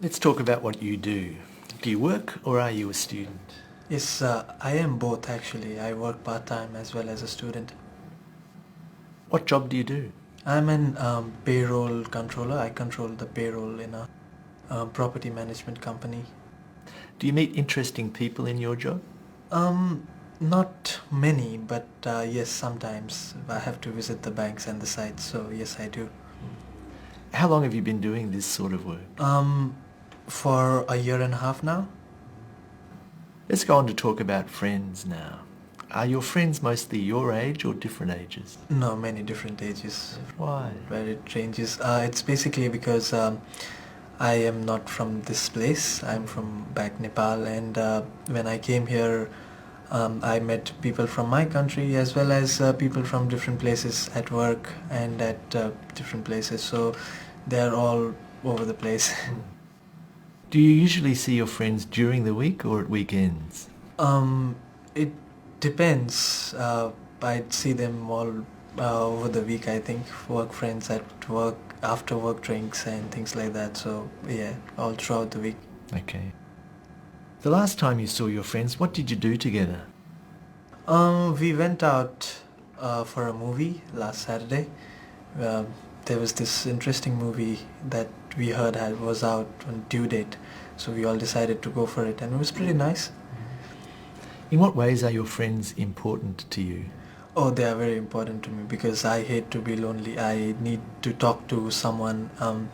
Let's talk about what you do. Do you work or are you a student? Yes, I am both actually. I work part-time as well as a student. What job do you do? I'm an payroll controller. I control the payroll in a property management company. Do you meet interesting people in your job? Um, Not many, but yes, sometimes I have to visit the banks and the sites, so yes, I do. How long have you been doing this sort of work? Um, for a year and a half now. Let's go on to talk about friends now. Are your friends mostly your age or different ages? No, many different ages. Why? Where it ranges. It's basically because I am not from this place. I'm from back Nepal, and when I came here, I met people from my country as well as people from different places at work and at different places. So they're all over the place. Do you usually see your friends during the week or at weekends? It depends. I'd see them all over the week. I think work friends at work, after work drinks and things like that. So yeah, all throughout the week. Okay. The last time you saw your friends, what did you do together? We went out for a movie last Saturday. Uh, there was this interesting movie that we heard was out on due date, so we all decided to go for it, and it was pretty nice. In what ways are your friends important to you? Oh, they are very important to me because I hate to be lonely. I need to talk to someone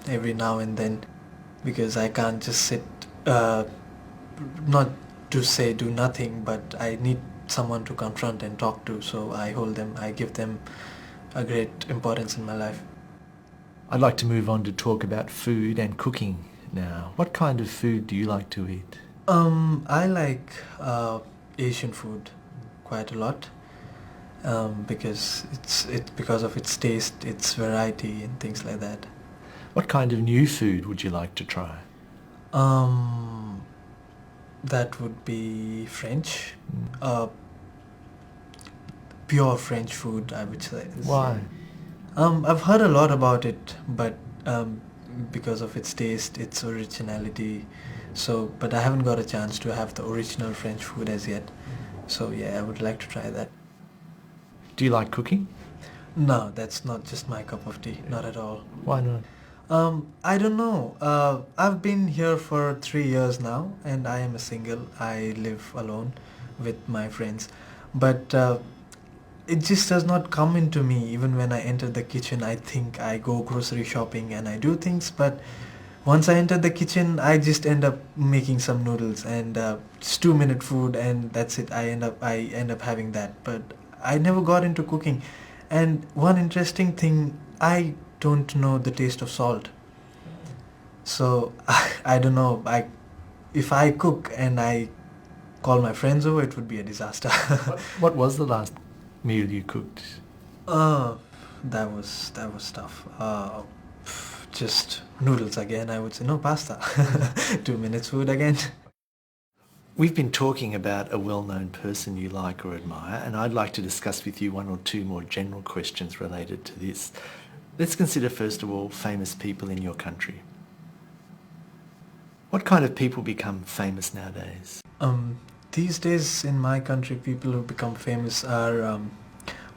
every now and then because I can't just sit, not to say do nothing, but I need someone to confront and talk to. So I hold them, I give them a great importance in my life. I'd like to move on to talk about food and cooking now. What kind of food do you like to eat? I like Asian food quite a lot. Because it's because of its taste, its variety, and things like that. What kind of new food would you like to try? Um, that would be French, uh, pure French food, I would say. Why? I've heard a lot about it, but because of its taste, its originality. So, but I haven't got a chance to have the original French food as yet. So yeah, I would like to try that. Do you like cooking? No, that's not just my cup of tea. Not at all. Why not? I don't know. I've been here for 3 years now, and I am a single. I live alone with my friends, but it just does not come into me. Even when I enter the kitchen, I think I go grocery shopping and I do things, but once I enter the kitchen, I just end up making some noodles and it's 2 minute food, and that's it. I end up having that, but I never got into cooking. And one interesting thing, I don't know the taste of salt. So I don't know. If I cook and I call my friends over, it would be a disaster. What was the last meal you cooked? uh, that was tough. Just noodles again. I would say no pasta. 2 minutes food again. We've been talking about a well-known person you like or admire, and I'd like to discuss with you one or two more general questions related to this. Let's consider first of all famous people in your country. What kind of people become famous nowadays? These days in my country, people who become famous are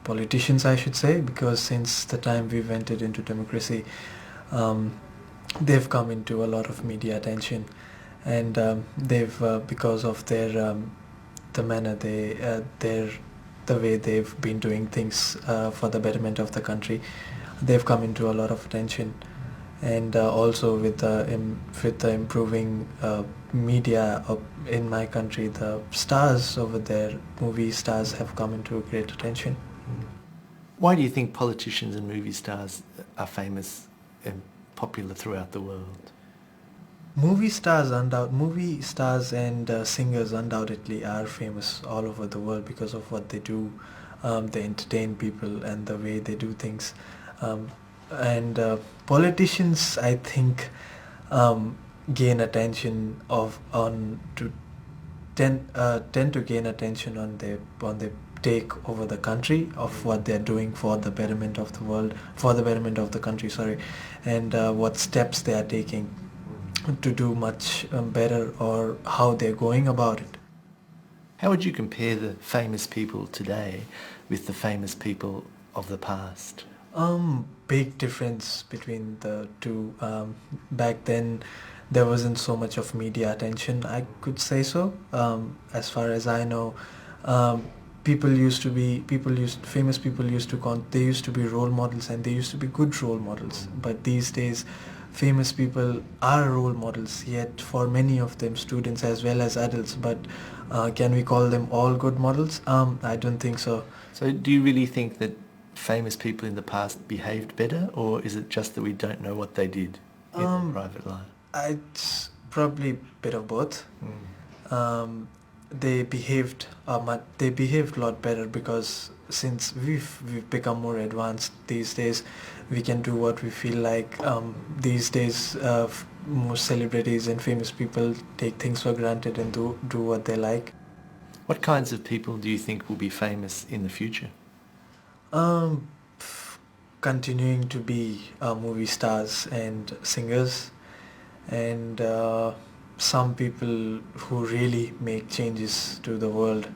politicians, I should say, because since the time we've entered into democracy, um, they've come into a lot of media attention, and they've because of the manner the way they've been doing things for the betterment of the country, they've come into a lot of attention, and also with the improving media in my country, the stars over there, movie stars, have come into great attention. Why do you think politicians and movie stars are famous and popular throughout the world? Movie stars and singers undoubtedly are famous all over the world because of what they do. They entertain people and the way they do things. And politicians, I think, gain attention of on to tend to gain attention on their take over the country of what they're doing for the betterment of the world, for the betterment of the country, sorry, and what steps they are taking to do much better, or how they're going about it. How would you compare the famous people today with the famous people of the past? Big difference between the two. Back then, there wasn't so much of media attention, I could say so. As far as I know, um, famous people used to they used to be role models, and they used to be good role models. But these days, famous people are role models, yet for many of them, students as well as adults. But can we call them all good models? I don't think so. So do you really think that famous people in the past behaved better, or is it just that we don't know what they did in their private life? It's probably a bit of both. They behaved they behaved a lot better, because since we've become more advanced these days, we can do what we feel like. These days, most celebrities and famous people take things for granted and do what they like. What kinds of people do you think will be famous in the future? Continuing to be movie stars and singers, and some people who really make changes to the world.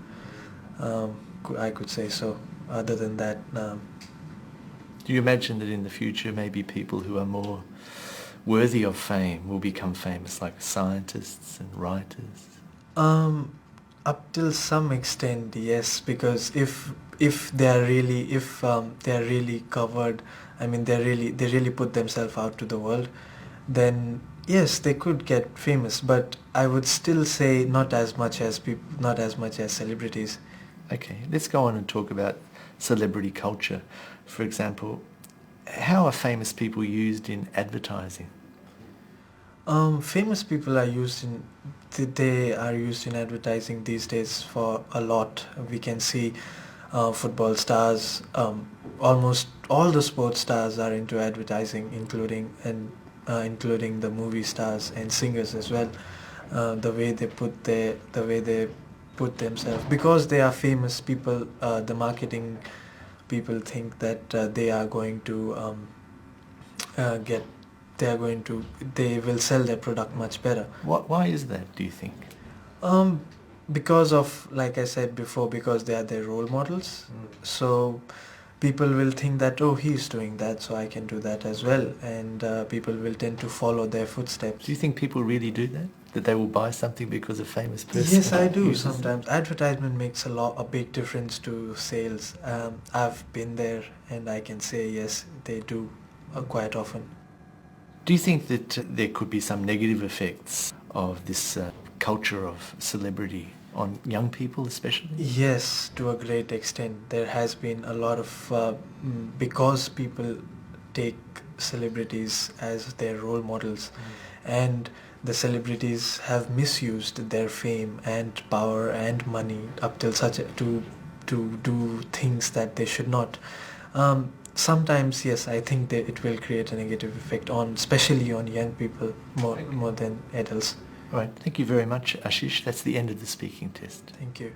I could say so. Other than that, Do you imagine that in the future maybe people who are more worthy of fame will become famous, like scientists and writers? up till some extent, yes, because if they are really they are really covered, I mean they really put themselves out to the world, then yes, they could get famous. But I would still say not as much as not as much as celebrities. Okay, let's go on and talk about celebrity culture. For example, how are famous people used in advertising? Famous people are used in they are used in advertising these days for a lot. We can see football stars, almost all the sports stars are into advertising, including the movie stars and singers as well. The way they put themselves, because they are famous people. The marketing people think that they are going to get they will sell their product much better. Why is that, do you think? um because of, like I said before, because they are their role models. So people will think that, oh, he's doing that, so I can do that as well, and people will tend to follow their footsteps. Do you think people really do that? That they will buy something because a famous person Yes, I do. uses it? Sometimes advertisement makes a big difference to sales. I've been there, and I can say yes, they do quite often. Do you think that there could be some negative effects of this culture of celebrity on young people especially? Yes, to a great extent. There has been a lot of because people take celebrities as their role models, and the celebrities have misused their fame and power and money up till to do things that they should not. Sometimes, yes, I think that it will create a negative effect on, especially on young people, more than adults. All right, thank you very much, Aashish. That's the end of the speaking test. Thank you.